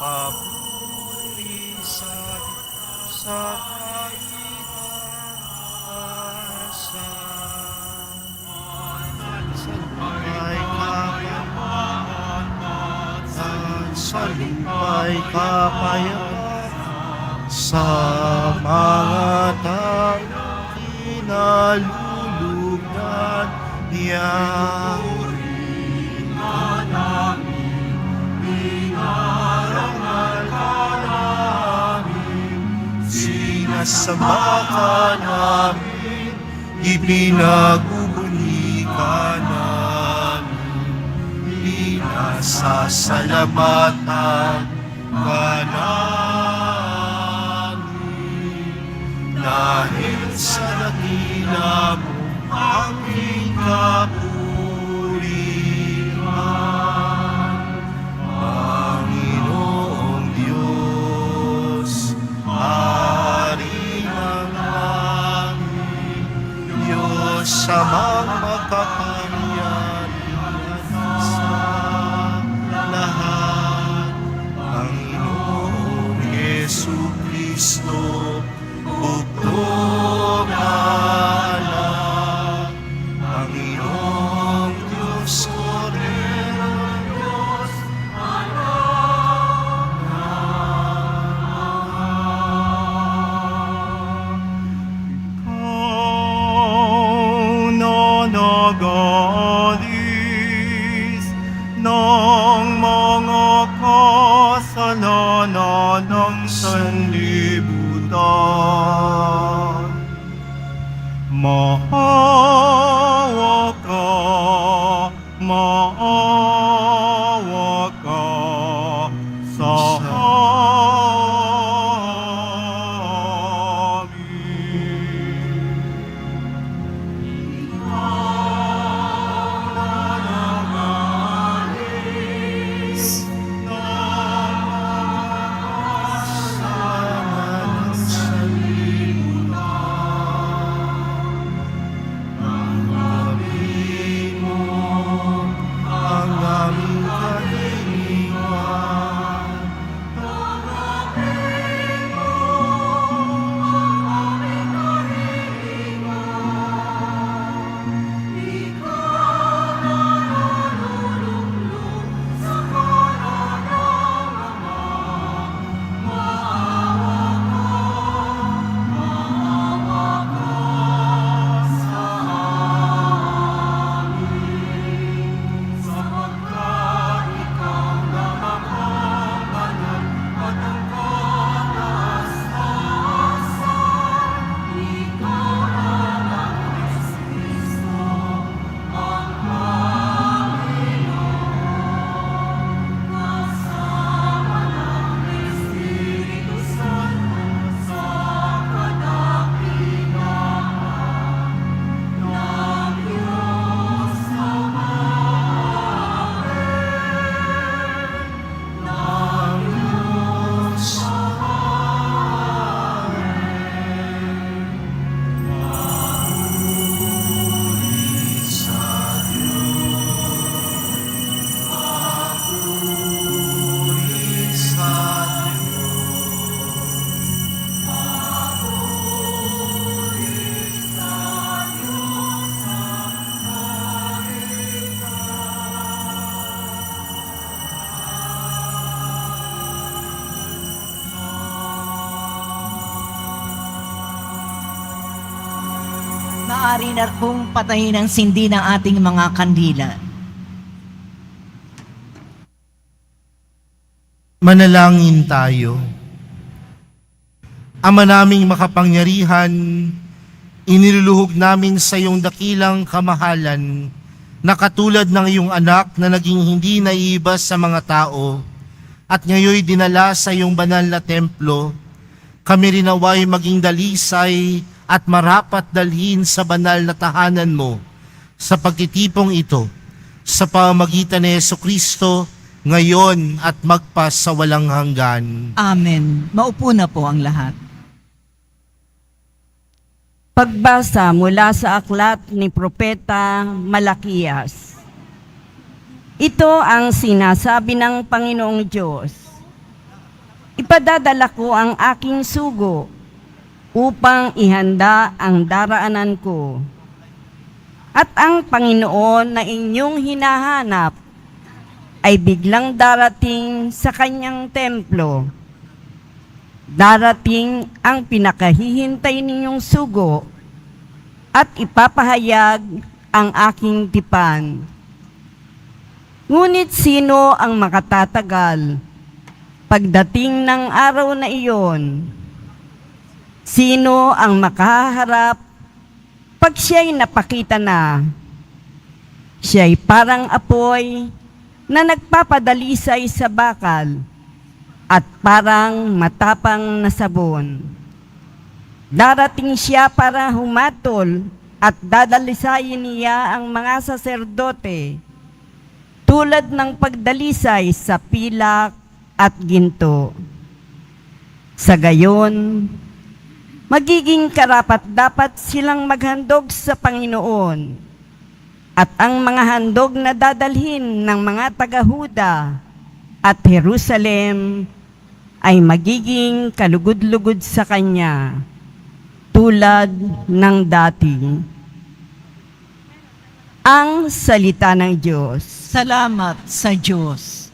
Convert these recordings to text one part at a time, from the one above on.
kapulisan sa kaitaasan. Sa lupa'y kapayapaan sa mga taong kinalulugdan niya. Inarangal ka namin, sinasamba ka namin, ipinagbubuli ka namin, pinasasalamatan ka namin, dahil sa dakila mo aking kapulihan. Panginoong Diyos, Hari ng langit, Diyos amang makapangyarihan sa lahat, Panginoong Jesucristo, bugtong anak, Panginoong Diyos, Kordero ng Diyos, nanagalis ng mga kasalanan ng sanlibutan. Maawa ka sa Maaari na kong patayin ang sindi ng ating mga kandila. Manalangin tayo. Ama naming makapangyarihan, iniluluhog namin sa iyong dakilang kamahalan na katulad ng iyong anak na naging hindi naiibas sa mga tao at ngayoy dinala sa iyong banal na templo, kami rin naway maging dalisay at marapat dalhin sa banal na tahanan mo sa pagtitipong ito sa pamamagitan ni Jesucristo ngayon at magpas sa walang hanggan. Amen. Maupo na po ang lahat. Pagbasa mula sa aklat ni Propeta Malakias. Ito ang sinasabi ng Panginoong Diyos. Ipadadala ko ang aking sugo upang ihanda ang daraanan ko. At ang Panginoon na inyong hinahanap ay biglang darating sa kanyang templo. Darating ang pinakahihintay ninyong sugo at ipapahayag ang aking tipan. Ngunit sino ang makatatagal pagdating ng araw na iyon? Sino ang makaharap pag siya'y napakita na? Siya'y parang apoy na nagpapadalisay sa bakal at parang matapang na sabon. Darating siya para humatol at dadalisayin niya ang mga saserdote tulad ng pagdalisay sa pilak at ginto. Sa gayon, magiging karapat-dapat silang maghandog sa Panginoon at ang mga handog na dadalhin ng mga taga-Huda at Jerusalem ay magiging kalugod-lugod sa Kanya tulad ng dati. Ang salita ng Diyos. Salamat sa Diyos.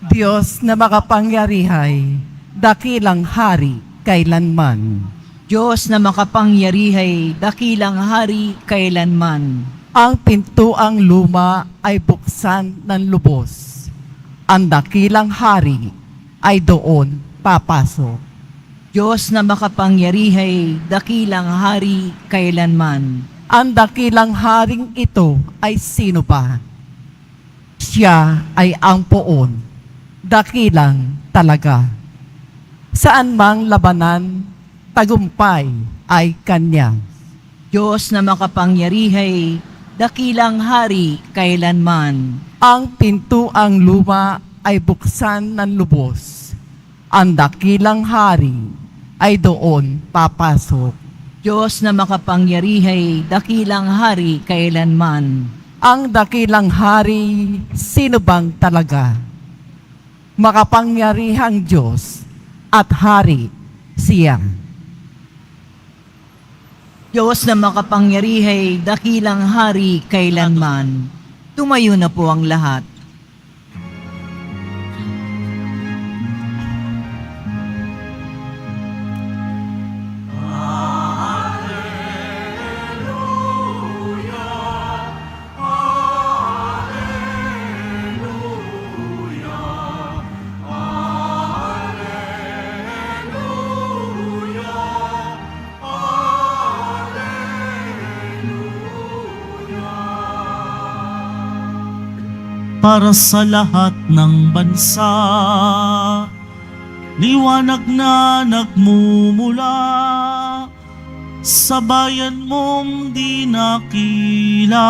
Diyos na makapangyarihay, dakilang hari kailanman. Diyos na makapangyarihay, dakilang hari kailanman. Ang pintuang luma ay buksan ng lubos. Ang dakilang hari ay doon papasok. Diyos na makapangyarihay, dakilang hari kailanman. Ang dakilang haring ito ay sino ba? Siya ay ang poon, dakilang talaga. Saan mang labanan, tagumpay ay kanya. Diyos na makapangyarihay, dakilang hari kailanman. Ang pintuang luma ay buksan ng lubos. Ang dakilang hari ay doon papasok. Diyos na makapangyarihay, dakilang hari kailanman. Ang dakilang hari, sino bang talaga? Makapangyarihang Diyos at hari siya. Diyos na makapangyarihay, dakilang hari kailanman. Tumayo na po ang lahat. Para sa lahat ng bansa, liwanag na nagmumula sa bayan mong di nakila.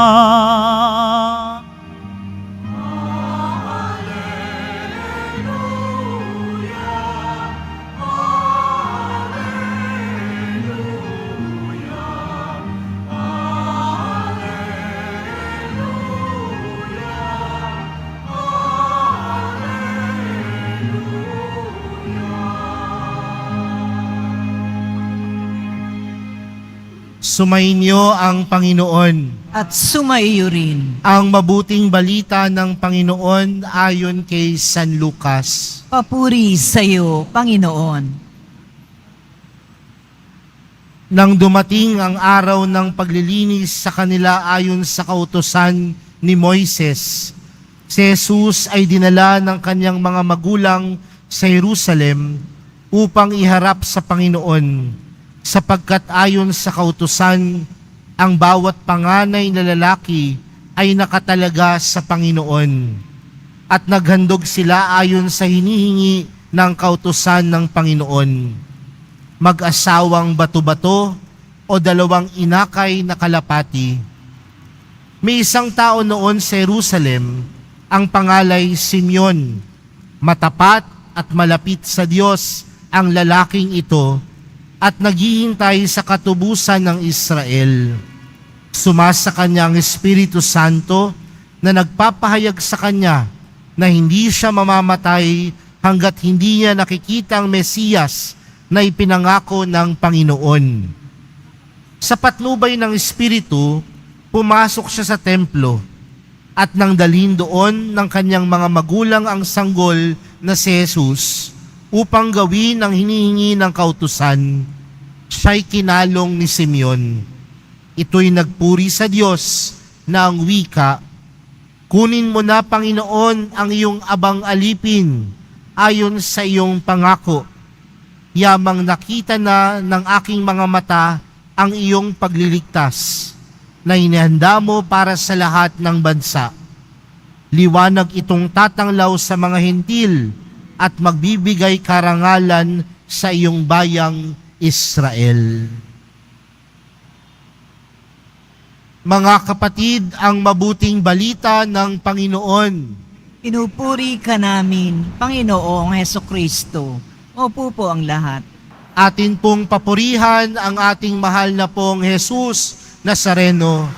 Sumainyo ang Panginoon. At sumaiyo rin. Ang mabuting balita ng Panginoon ayon kay San Lucas. Papuri sa iyo, Panginoon. Nang dumating ang araw ng paglilinis sa kanila ayon sa kautusan ni Moises, si Jesus ay dinala ng kanyang mga magulang sa Jerusalem upang iharap sa Panginoon, sapagkat ayon sa kautusan, ang bawat panganay na lalaki ay nakatalaga sa Panginoon. At naghandog sila ayon sa hinihingi ng kautusan ng Panginoon. Mag-asawang bato-bato o dalawang inakay na kalapati. May isang tao noon sa Jerusalem, ang pangalay Simeon, matapat at malapit sa Diyos ang lalaking ito at naghihintay sa katubusan ng Israel. Sumasa kanya ang Espiritu Santo na nagpapahayag sa kanya na hindi siya mamamatay hanggat hindi niya nakikita ang Mesiyas na ipinangako ng Panginoon. Sa patnubay ng Espiritu, pumasok siya sa templo at nang dalhin doon ng kanyang mga magulang ang sanggol na si Jesus upang gawin ang hinihingi ng kautusan, siya'y kinalong ni Simeon. Ito'y nagpuri sa Diyos na ang wika, "Kunin mo na, Panginoon, ang iyong abang alipin ayon sa iyong pangako. Yamang nakita na ng aking mga mata ang iyong pagliligtas na inihanda mo para sa lahat ng bansa. Liwanag itong tatanglaw sa mga hentil at magbibigay karangalan sa iyong bayang Israel." Mga kapatid, ang mabuting balita ng Panginoon. Pinupuri ka namin, Panginoong Hesukristo. Opo po ang lahat. Atin pong papurihan ang ating mahal na pong Jesus Nazareno.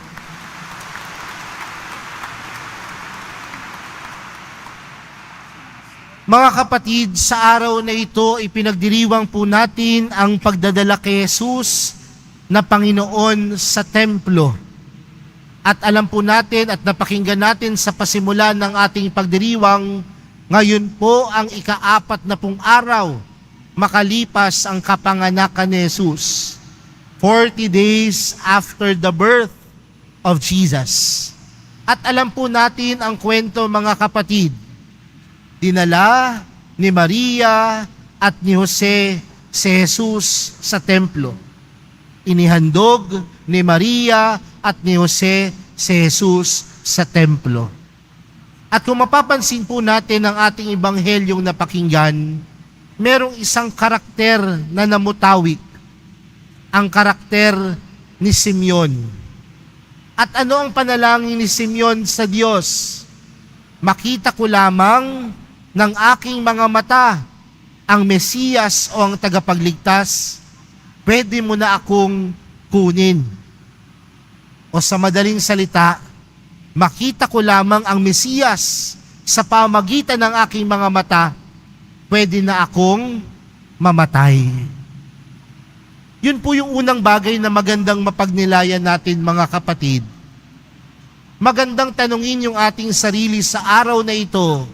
Mga kapatid, sa araw na ito, ipinagdiriwang po natin ang pagdadala kay Jesus na Panginoon sa templo. At alam po natin at napakinggan natin sa pasimula ng ating pagdiriwang, ngayon po ang ika-4 na pong araw makalipas ang kapanganakan ni Jesus. 40 days after the birth of Jesus. At alam po natin ang kwento, mga kapatid. Dinala ni Maria at ni Jose si Jesus sa templo. Inihandog ni Maria at ni Jose si Jesus sa templo. At kung mapapansin po natin ang ating ebanghelyong napakinggan, merong isang karakter na namutawik, ang karakter ni Simeon. At ano ang panalangin ni Simeon sa Diyos? "Makita ko lamang ng aking mga mata ang Mesiyas o ang tagapagligtas, pwede mo na akong kunin." O sa madaling salita, makita ko lamang ang Mesiyas sa pamagitan ng aking mga mata, pwede na akong mamatay. Yun po yung unang bagay na magandang mapagnilayan natin, mga kapatid. Magandang tanungin yung ating sarili sa araw na ito.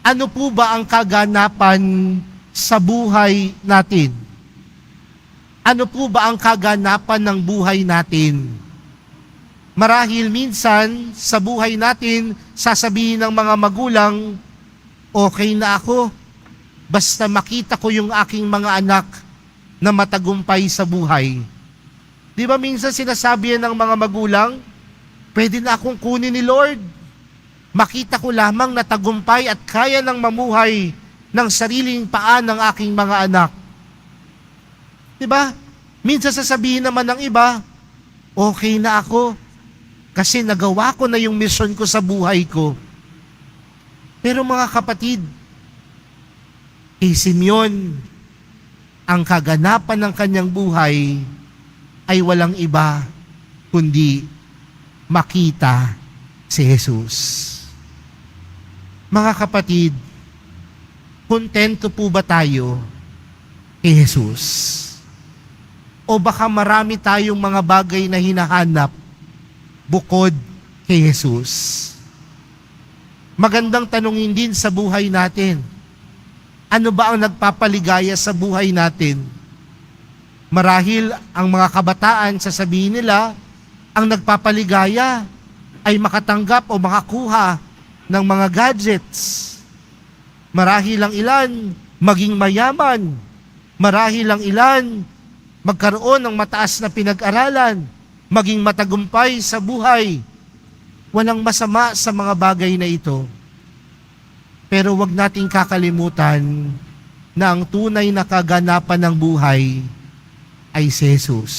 Ano po ba ang kaganapan sa buhay natin? Ano po ba ang kaganapan ng buhay natin? Marahil minsan sa buhay natin, sasabihin ng mga magulang, "Okay na ako, basta makita ko yung aking mga anak na matagumpay sa buhay." Di ba minsan sinasabi yan ng mga magulang, "Pwede na akong kunin ni Lord. Makita ko lamang na tagumpay at kaya nang mamuhay ng sariling paa ng aking mga anak." Di ba? Minsan sasabihin naman ng iba, "Okay na ako, kasi nagawa ko na yung mission ko sa buhay ko." Pero mga kapatid, kay Simeon, ang kaganapan ng kanyang buhay ay walang iba kundi makita si Jesus. Mga kapatid, kontento po ba tayo kay Jesus? O baka marami tayong mga bagay na hinahanap bukod kay Jesus? Magandang tanungin din sa buhay natin. Ano ba ang nagpapaligaya sa buhay natin? Marahil ang mga kabataan, sasabihin nila, ang nagpapaligaya ay makatanggap o makakuha ng mga gadgets. Marahil ang ilan maging mayaman. Marahil ang ilan magkaroon ng mataas na pinag-aralan, maging matagumpay sa buhay. Walang masama sa mga bagay na ito. Pero wag nating kakalimutan na ang tunay na kaganapan ng buhay ay si Jesus.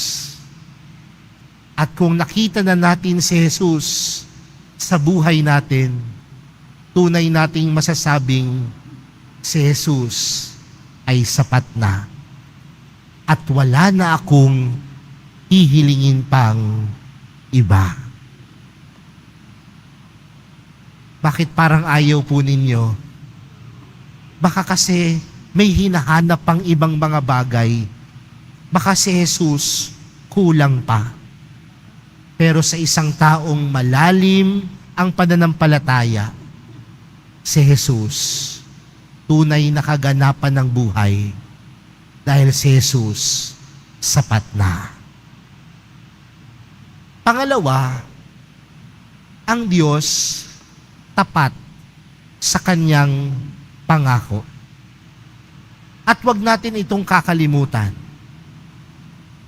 At kung nakita na natin si Jesus sa buhay natin, tunay nating masasabing si Jesus ay sapat na. At wala na akong hihilingin pang iba. Bakit parang ayaw po ninyo? Baka kasi may hinahanap pang ibang mga bagay. Baka si Jesus kulang pa. Pero sa isang taong malalim ang pananampalataya, si Jesus, tunay na kaganapan ng buhay dahil si Jesus sapat na. Pangalawa, ang Diyos tapat sa kanyang pangako. At wag natin itong kakalimutan.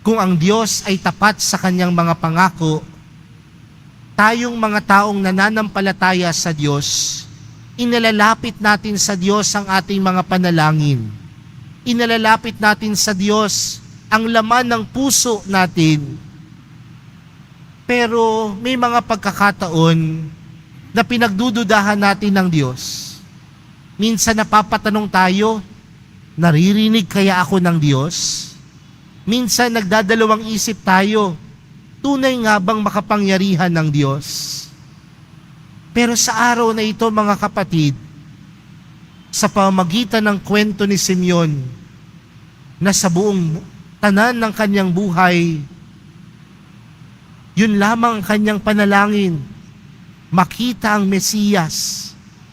Kung ang Diyos ay tapat sa kanyang mga pangako, tayong mga taong nananampalataya sa Diyos, inalalapit natin sa Diyos ang ating mga panalangin. Inalalapit natin sa Diyos ang laman ng puso natin. Pero may mga pagkakataon na pinagdududahan natin ng Diyos. Minsan napapatanong tayo, naririnig kaya ako ng Diyos? Minsan nagdadalawang isip tayo, tunay nga bang makapangyarihan ng Diyos? Pero sa araw na ito mga kapatid, sa pamamagitan ng kwento ni Simeon, na sa buong tanan ng kanyang buhay, yun lamang ang kanyang panalangin, makita ang Mesiyas,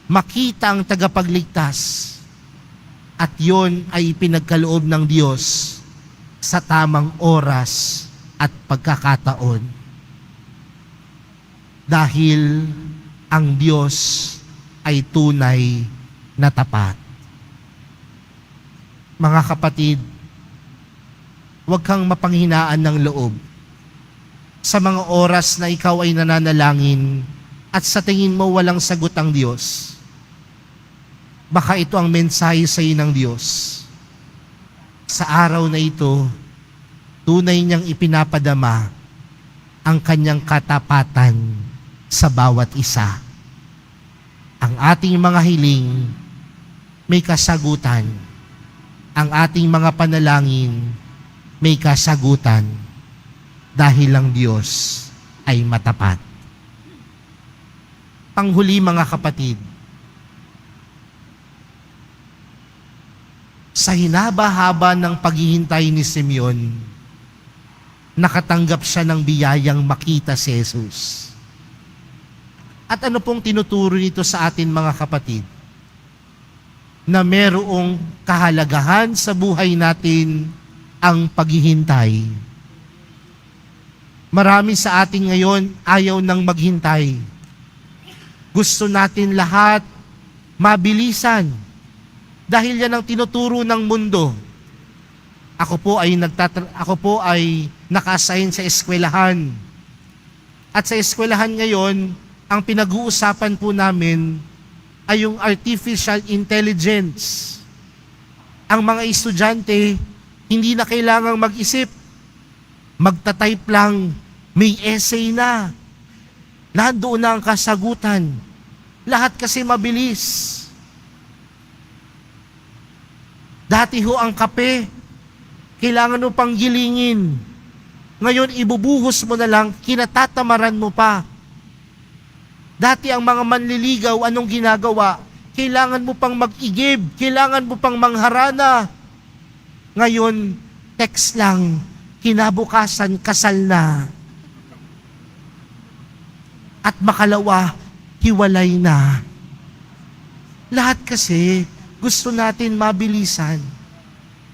makita ang tagapagligtas, at yun ay ipinagkaloob ng Diyos sa tamang oras at pagkakataon. Dahil ang Diyos ay tunay na tapat. Mga kapatid, huwag kang mapanghinaan ng loob sa mga oras na ikaw ay nananalangin at sa tingin mo walang sagot ang Diyos. Baka ito ang mensahe sa iyo ng Diyos. Sa araw na ito, tunay niyang ipinapadama ang kanyang katapatan sa bawat isa. Ang ating mga hiling may kasagutan. Ang ating mga panalangin may kasagutan dahil ang Diyos ay matapat. Panghuli mga kapatid, sa hinaba-haba ng paghihintay ni Simeon, nakatanggap siya ng biyayang makita si Jesus. At ano pong tinuturo nito sa atin mga kapatid? Na merong kahalagahan sa buhay natin ang paghihintay. Marami sa atin ngayon ayaw nang maghintay. Gusto natin lahat mabilisan. Dahil yan ang tinuturo ng mundo. Ako po ay naka-assign sa eskwelahan. At sa eskwelahan ngayon, ang pinag-uusapan po namin ay yung artificial intelligence. Ang mga estudyante, hindi na kailangang mag-isip. Magta-type lang, may essay na. Lahat doon na ang kasagutan. Lahat kasi mabilis. Dati ho ang kape, kailangan mo pang gilingin. Ngayon, ibubuhos mo na lang, kinatatamaran mo pa. Dati ang mga manliligaw, anong ginagawa? Kailangan mo pang mag-igib, kailangan mo pang mangharana. Ngayon, text lang, kinabukasan, kasal na. At makalawa, hiwalay na. Lahat kasi, gusto natin mabilisan.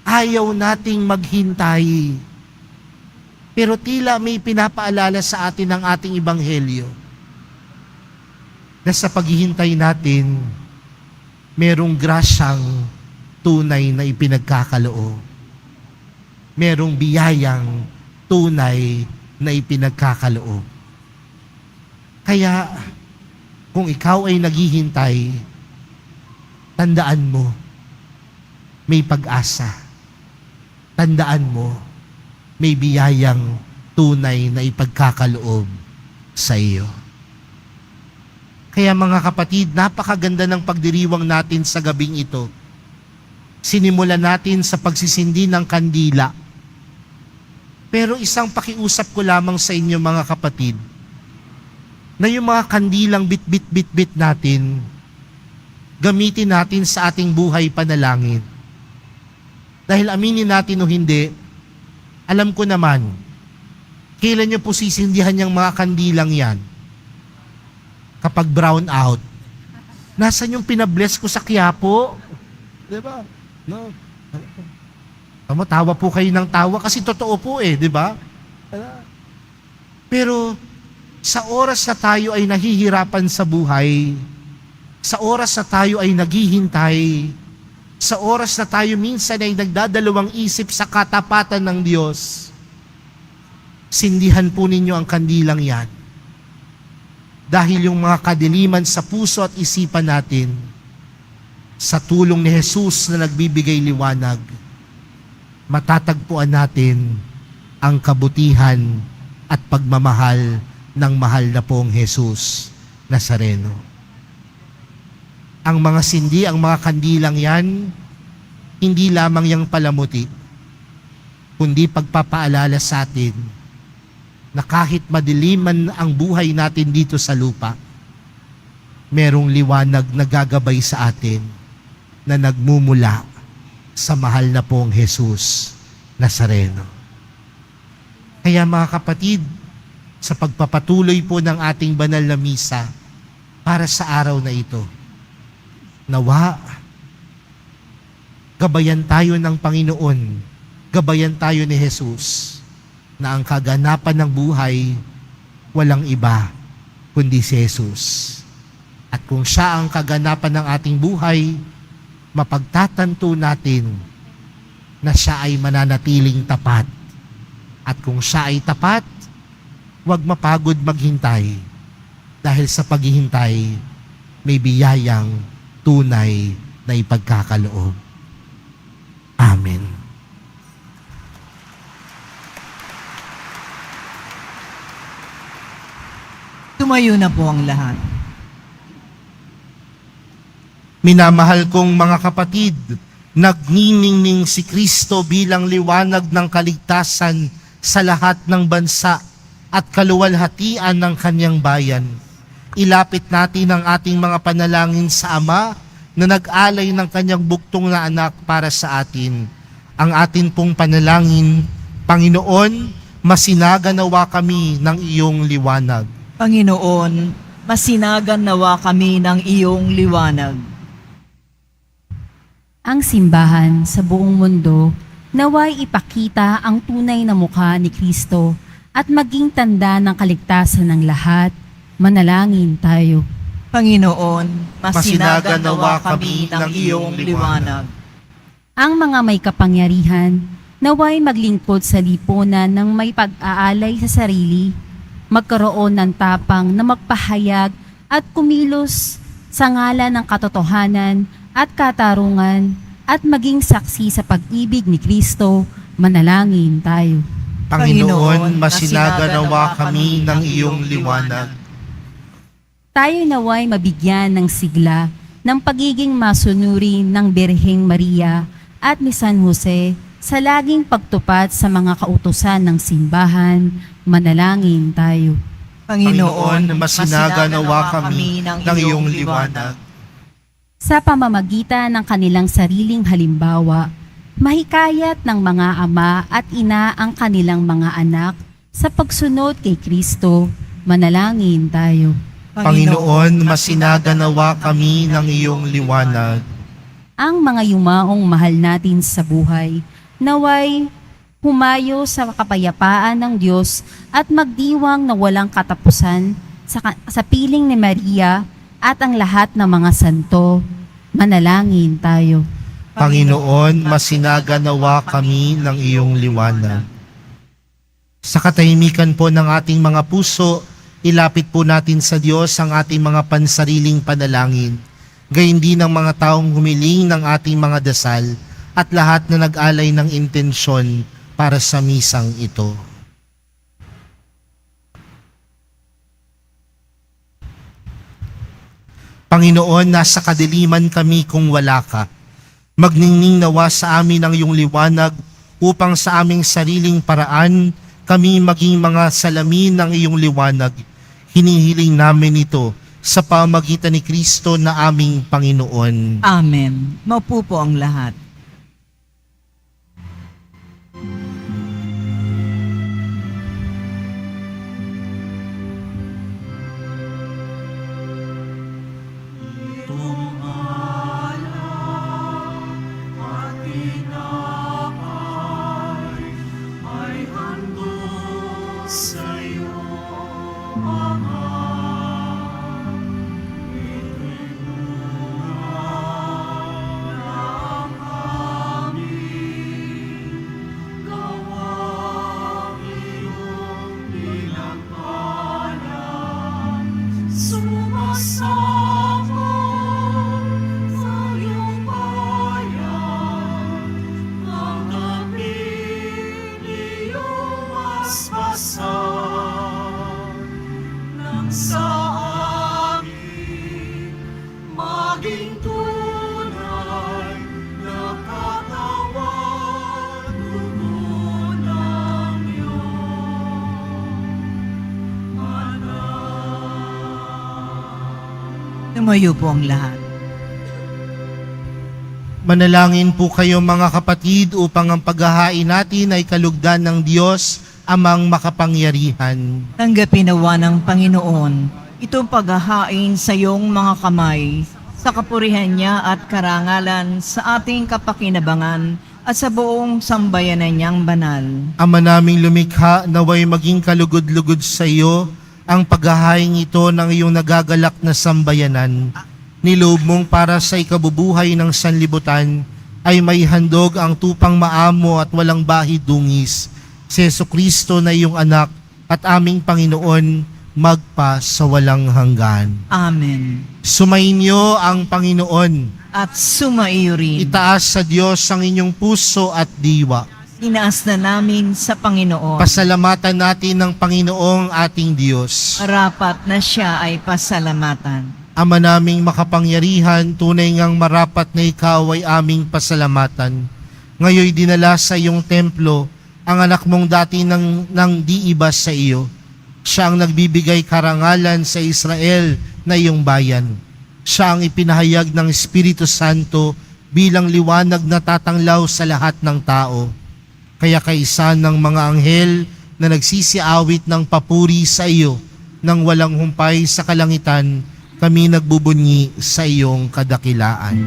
Ayaw nating maghintay. Pero tila may pinapaalala sa atin ng ating ebanghelyo na sa paghihintay natin, merong grasyang tunay na ipinagkakaloob. Merong biyayang tunay na ipinagkakaloob. Kaya, kung ikaw ay naghihintay, tandaan mo, may pag-asa. Tandaan mo, may biyayang tunay na ipagkakaloob sa iyo. Kaya mga kapatid, napakaganda ng pagdiriwang natin sa gabing ito. Sinimulan natin sa pagsisindi ng kandila. Pero isang pakiusap ko lamang sa inyo mga kapatid, na yung mga kandilang bit-bit natin, gamitin natin sa ating buhay panalangin. Dahil aminin natin o hindi, alam ko naman, kailan nyo po sisindihan yung mga kandilang yan? Kapag brown out. Nasaan yung pinabless ko sa Quiapo? Diba? No. Tawa po kayo ng tawa kasi totoo po di ba? Pero sa oras na tayo ay nahihirapan sa buhay, sa oras na tayo ay naghihintay, sa oras na tayo minsan ay nagdadalawang isip sa katapatan ng Diyos, sindihan po ninyo ang kandilang yan. Dahil yung mga kadiliman sa puso at isipan natin, sa tulong ni Jesus na nagbibigay liwanag, matatagpuan natin ang kabutihan at pagmamahal ng mahal na pong Jesus Nazareno. Ang mga sindi, ang mga kandilang yan, hindi lamang yang palamuti, kundi pagpapaalala sa atin na kahit madiliman ang buhay natin dito sa lupa, merong liwanag na gagabay sa atin na nagmumula sa mahal na pong Jesus Nazareno. Kaya mga kapatid, sa pagpapatuloy po ng ating banal na misa para sa araw na ito, nawa, gabayan tayo ng Panginoon, gabayan tayo ni Jesus, na ang kaganapan ng buhay, walang iba kundi si Jesus. At kung siya ang kaganapan ng ating buhay, mapagtatanto natin na siya ay mananatiling tapat. At kung siya ay tapat, huwag mapagod maghintay. Dahil sa paghihintay, may biyayang tunay na ipagkakaloob. Amen. Tumayo na po ang lahat. Minamahal kong mga kapatid, nagniningning si Kristo bilang liwanag ng kaligtasan sa lahat ng bansa at kaluwalhatian ng kanyang bayan. Ilapit natin ang ating mga panalangin sa Ama na nag-alay ng kanyang buktong na anak para sa atin. Ang atin pong panalangin, Panginoon, masinagan nawa kami ng iyong liwanag. Panginoon, masinagan nawa kami ng iyong liwanag. Ang simbahan sa buong mundo naway ipakita ang tunay na mukha ni Kristo at maging tanda ng kaligtasan ng lahat. Manalangin tayo. Panginoon, masinagan nawa kami ng iyong liwanag. Ang mga may kapangyarihan naway maglingkod sa lipunan ng may pag-aalay sa sarili, magkaroon ng tapang na magpahayag at kumilos sa ngalan ng katotohanan at katarungan at maging saksi sa pag-ibig ni Kristo. Manalangin tayo. Panginoon, masinagan nawa kami ng iyong liwanag. Tayo naway mabigyan ng sigla ng pagiging masunuri ng Birheng Maria at ni San Jose sa laging pagtupad sa mga kautusan ng simbahan. Manalangin tayo. Panginoon, masinagan nawa kami ng iyong liwanag. Sa pamamagitan ng kanilang sariling halimbawa, mahikayat ng mga ama at ina ang kanilang mga anak sa pagsunod kay Kristo. Manalangin tayo. Panginoon, masinagan nawa kami ng iyong liwanag. Ang mga yumaong mahal natin sa buhay, naway humayo sa kapayapaan ng Diyos at magdiwang na walang katapusan sa piling ni Maria at ang lahat ng mga santo. Manalangin tayo. Panginoon, masinagan nawa kami ng iyong liwanag. Sa katahimikan po ng ating mga puso, ilapit po natin sa Diyos ang ating mga pansariling panalangin, gayon din ang mga taong humiling ng ating mga dasal at lahat na nag-alay ng intensyon para sa misang ito. Panginoon, nasa kadiliman kami kung wala ka. Magningning nawa sa amin ang iyong liwanag upang sa aming sariling paraan kami maging mga salamin ng iyong liwanag. Hinihiling namin ito sa pamagitan ni Kristo na aming Panginoon. Amen. Maupo po ang lahat. Tumayo po ang lahat. Manalangin po kayo mga kapatid upang ang paghahain natin ay kalugdan ng Diyos amang makapangyarihan. Tanggapin nawa ng Panginoon itong paghahain sa iyong mga kamay sa kapurihan niya at karangalan sa ating kapakinabangan at sa buong sambayanan niyang banal. Ama naming lumikha, naway maging kalugod-lugod sa iyo ang paghahain ito ng iyong nagagalak na sambayanan. Niloob mong para sa ikabubuhay ng sanlibutan ay may handog ang tupang maamo at walang bahid dungis. Si Jesucristo na iyong anak at aming Panginoon magpa sa walang hanggan. Amen. Sumainyo ang Panginoon. At sumaiyo rin. Itaas sa Diyos ang inyong puso at diwa. Tinaas na namin sa Panginoon. Pasalamatan natin ng Panginoong ating Diyos. Marapat na siya ay pasalamatan. Ama naming makapangyarihan, tunay ngang marapat na ikaw ay aming pasalamatan. Ngayoy dinala sa iyong templo ang anak mong dati nang di iba sa iyo. Siya ang nagbibigay karangalan sa Israel na iyong bayan. Siya ang ipinahayag ng Espiritu Santo bilang liwanag na tatanglaw sa lahat ng tao. Kaya kaisa ng mga anghel na nagsisiawit ng papuri sa iyo nang walang humpay sa kalangitan, kami nagbubunyi sa iyong kadakilaan.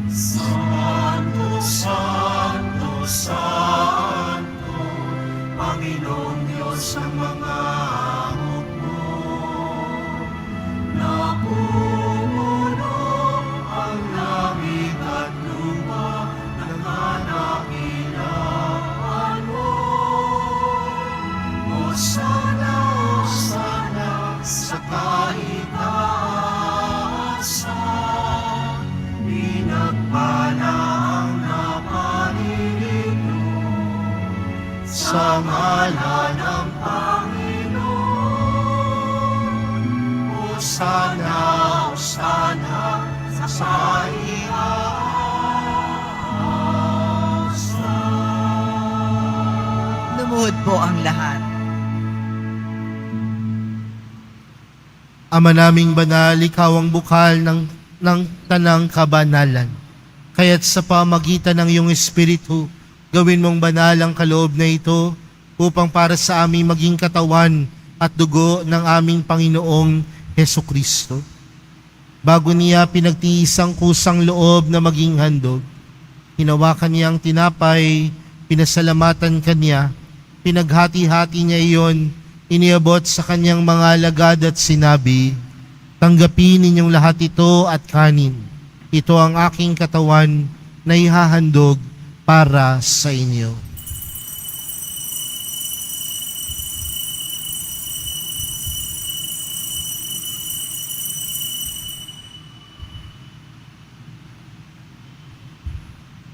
Santo, Santo, Santo, Panginoong Diyos ng mga hukbo. Napumuno ang langit at lupa ng kadakilaan mo. Hosana, Hosana sa kaitaasan. Pinagpala ang naparirito sa ngalan ng Panginoon. Hosana, Hosana sa iaasan. Lumuhod po ang lahat. Ama naming banal, ikaw ang bukal ng tanang kabanalan. Kaya't sa pamagitan ng iyong Espiritu, gawin mong banal ang kaloob na ito upang para sa aming maging katawan at dugo ng aming Panginoong Hesukristo. Bago niya pinagtiis ang kusang loob na maging handog, hinawakan niya ang tinapay, pinasalamatan kanya, pinaghati-hati niya iyon, iniabot sa kanyang mga alagad at sinabi, "Tanggapin ninyong lahat ito at kanin. Ito ang aking katawan na ihahandog para sa inyo."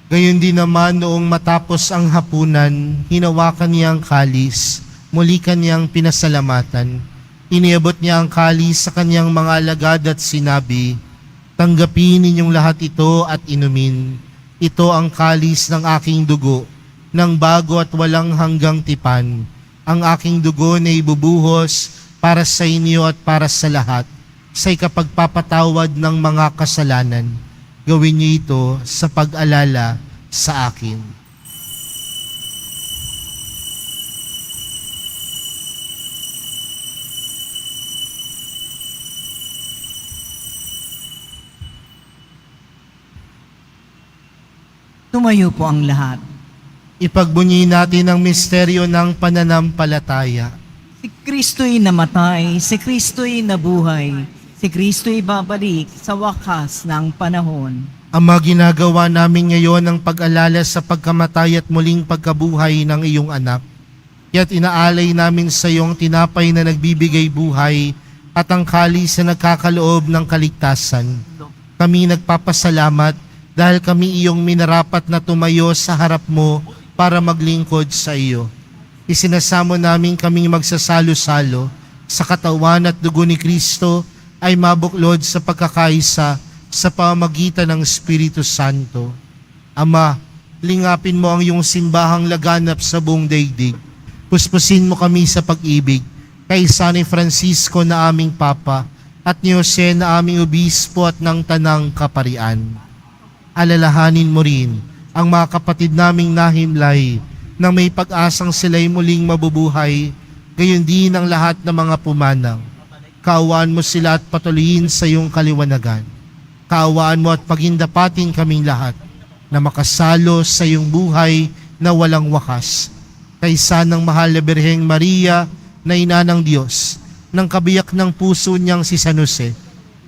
Gayon din naman noong matapos ang hapunan, hinawakan niya ang kalis, muli kanyang pinasalamatan. Iniabot niya ang kalis sa kanyang mga alagad at sinabi, "Tanggapin ninyong lahat ito at inumin. Ito ang kalis ng aking dugo, ng bago at walang hanggang tipan. Ang aking dugo na ibubuhos para sa inyo at para sa lahat, sa ikapagpapatawad ng mga kasalanan. Gawin niyo ito sa pag-alala sa akin." Tumayo po ang lahat. Ipagbunyi natin ang misteryo ng pananampalataya. Si Kristo'y namatay, si Kristo'y nabuhay, si Kristo'y babalik sa wakas ng panahon. Ama, ginagawa namin ngayon ang pag-alala sa pagkamatay at muling pagkabuhay ng iyong anak. Kaya't inaalay namin sa iyong tinapay na nagbibigay buhay at ang kalis na nagkakaloob ng kaligtasan. Kami nagpapasalamat dahil kami iyong minarapat na tumayo sa harap mo para maglingkod sa iyo. Isinasamo namin kaming magsasalo-salo sa katawan at dugo ni Kristo ay mabuklod sa pagkakaisa sa pamamagitan ng Espiritu Santo. Ama, lingapin mo ang iyong simbahang laganap sa buong daigdig. Puspusin mo kami sa pag-ibig kay San Francisco na aming Papa at ni Jose na aming Obispo at ng Tanang Kaparian. Alalahanin mo rin ang mga kapatid naming nahimlay na may pag-asang sila'y muling mabubuhay, gayon din ang lahat ng mga pumanang. Kaawaan mo sila at patuloyin sa iyong kaliwanagan. Kaawaan mo at pagindapatin kaming lahat na makasalo sa iyong buhay na walang wakas. Kaysa ng mahal na Birheng Maria na ina ng Diyos, ng kabiyak ng puso niyang si San Jose,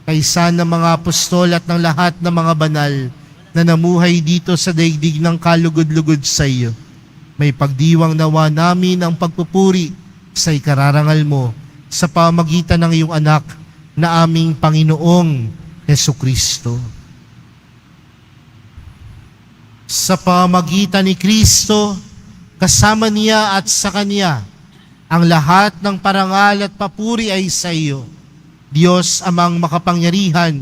kaysa ng mga apostol at ng lahat ng mga banal na namuhay dito sa daigdig ng kalugod-lugod sa iyo. May pagdiwang nawa namin ang pagpupuri sa ikararangal mo sa pamagitan ng iyong anak na aming Panginoong Hesukristo. Sa pamagitan ni Kristo, kasama niya at sa Kanya, ang lahat ng parangal at papuri ay sa iyo, Diyos amang makapangyarihan,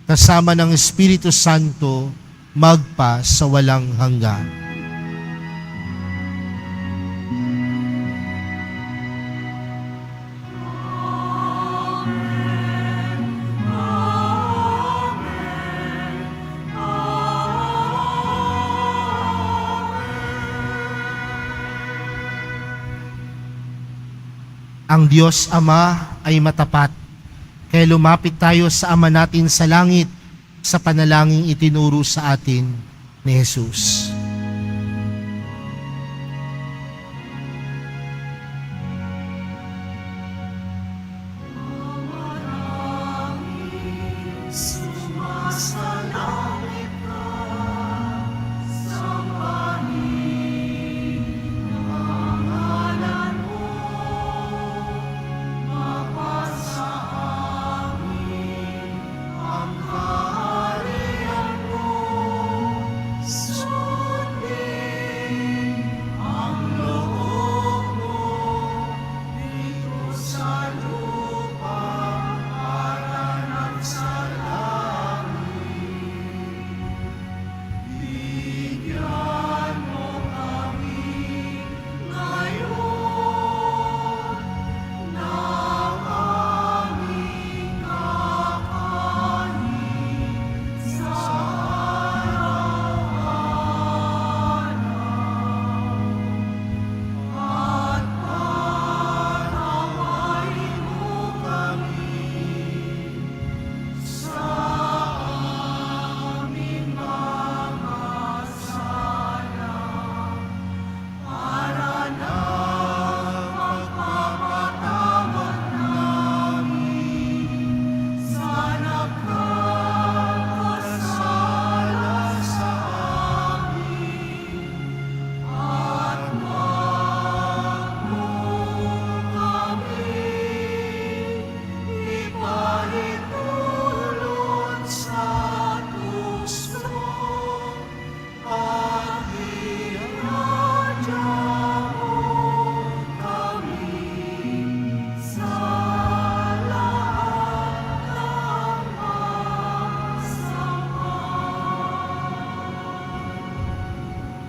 kasama ng Espiritu Santo, magpa sa walang hanggan. Ang Diyos Ama ay matapat, kaya lumapit tayo sa Ama natin sa langit sa panalangin itinuro sa atin ni Jesus.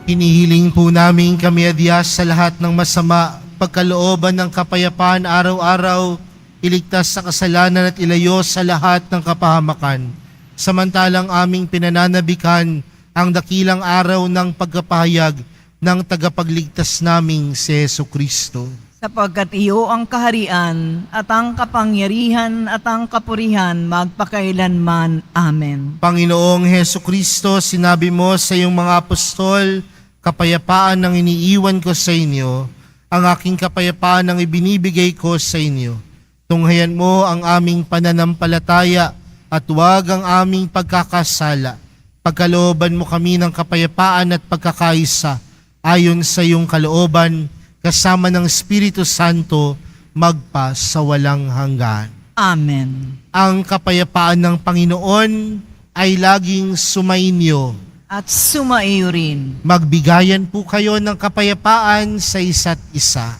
Hinihiling po namin kami adyas sa lahat ng masama, pagkalooban ng kapayapaan araw-araw, iligtas sa kasalanan at ilayo sa lahat ng kapahamakan. Samantalang aming pinananabikan ang dakilang araw ng pagkapahayag ng tagapagligtas naming si Jesucristo. Sapagkat iyo ang kaharian at ang kapangyarihan at ang kapurihan magpakailanman. Amen. Panginoong Jesucristo, sinabi mo sa iyong mga apostol, kapayapaan ang iniiwan ko sa inyo, ang aking kapayapaan ang ibinibigay ko sa inyo. Tunghayan mo ang aming pananampalataya at huwag ang aming pagkakasala. Pagkalooban mo kami ng kapayapaan at pagkakaisa ayon sa iyong kalooban, kasama ng Espiritu Santo, magpa sa walang hanggan. Amen. Ang kapayapaan ng Panginoon ay laging sumainyo. At sumaiyo rin. Magbigayan po kayo ng kapayapaan sa isa't isa.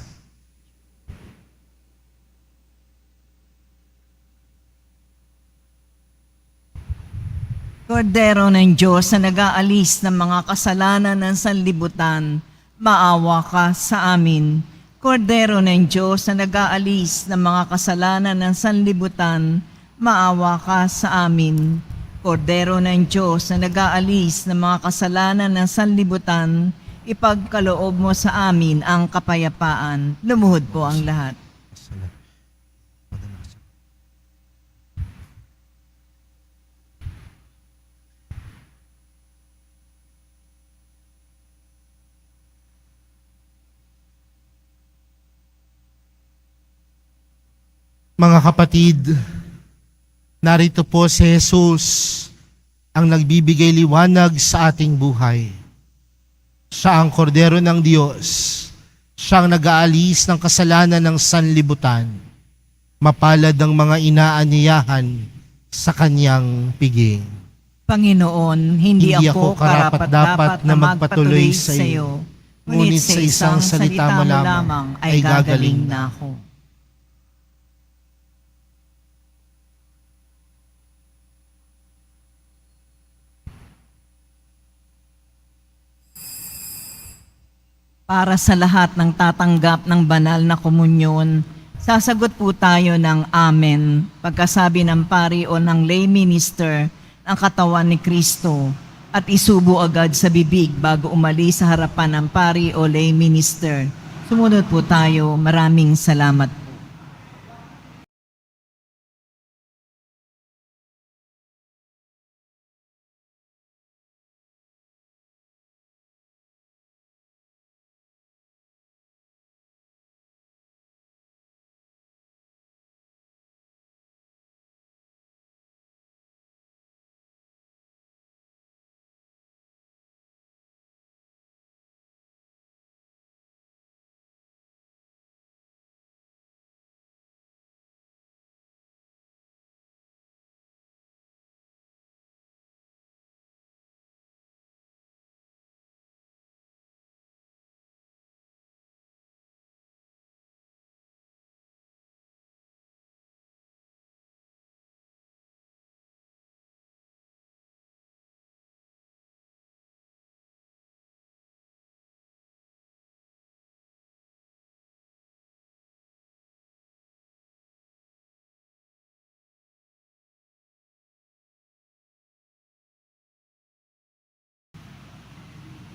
Kordero ng Diyos na nag-aalis ng mga kasalanan ng sanlibutan, maawa ka sa amin. Kordero ng Diyos na nag-aalis ng mga kasalanan ng sanlibutan, maawa ka sa amin. Kordero ng Diyos na nag-aalis ng mga kasalanan ng sanlibutan, ipagkaloob mo sa amin ang kapayapaan. Lumuhod po ang lahat. Mga kapatid, narito po si Jesus, ang nagbibigay liwanag sa ating buhay. Siya ang kordero ng Diyos. Siya ang nag-aalis ng kasalanan ng sanlibutan. Mapalad ang mga inaaniyahan sa kanyang piging. Panginoon, hindi ako karapat-dapat na magpatuloy sa iyo, ngunit sa isang salita mo lamang ay gagaling na ako. Para sa lahat ng tatanggap ng banal na komunyon, sasagot po tayo ng Amen pagkasabi ng pari o ng lay minister ang katawan ni Kristo at isubo agad sa bibig bago umalis sa harapan ng pari o lay minister. Sumunod po tayo. Maraming salamat po.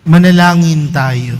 Manalangin tayo.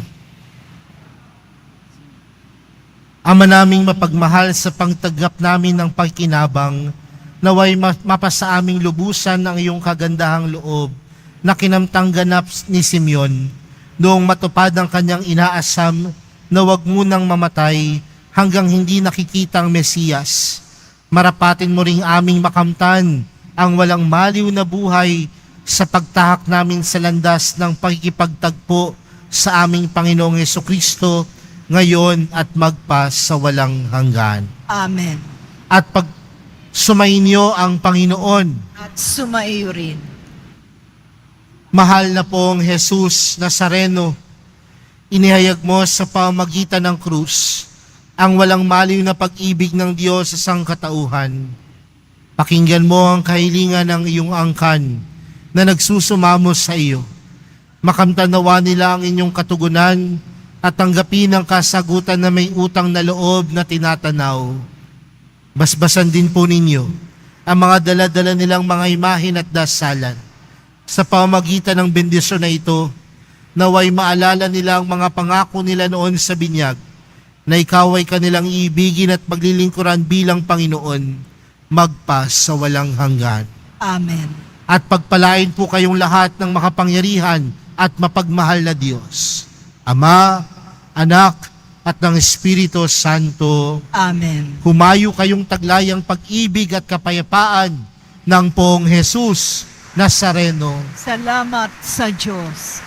Ama naming mapagmahal, sa pangtagap namin ng pagkinabang, naway mapasa aming lubusan ang iyong kagandahang loob na kinamtang ganap ni Simeon noong matupad ang kanyang inaasam na wag munang mamatay hanggang hindi nakikita ang Mesiyas. Marapatin mo ring aming makamtan ang walang maliw na buhay sa pagtahak namin sa landas ng pakikipagtagpo sa aming Panginoong Jesucristo ngayon at magpa sa walang hanggan. Amen. At pag sumainyo ang Panginoon, At sumaiyo rin. mahal na pong Jesus Nazareno, inihayag mo sa pamagitan ng krus ang walang maliw na pag-ibig ng Diyos sa sangkatauhan. Pakinggan mo ang kahilingan ng iyong angkan na nagsusumamo sa iyo. Makamtan nawa nila ang inyong katugunan at tanggapin ang kasagutan na may utang na loob na tinatanaw. Basbasan din po ninyo ang mga dala-dala nilang mga imahin at dasalan. Sa pamamagitan ng bendisyon na ito, naway maalala nila ang mga pangako nila noon sa binyag, na ikaw ay kanilang iibigin at paglilingkuran bilang Panginoon, magpas sa walang hanggan. Amen. At pagpalain po kayong lahat ng makapangyarihan at mapagmahal na Diyos, Ama, Anak, at ng Espiritu Santo. Amen. Humayo kayong taglayang pag-ibig at kapayapaan ng Poong Jesus Nazareno. Salamat sa Diyos.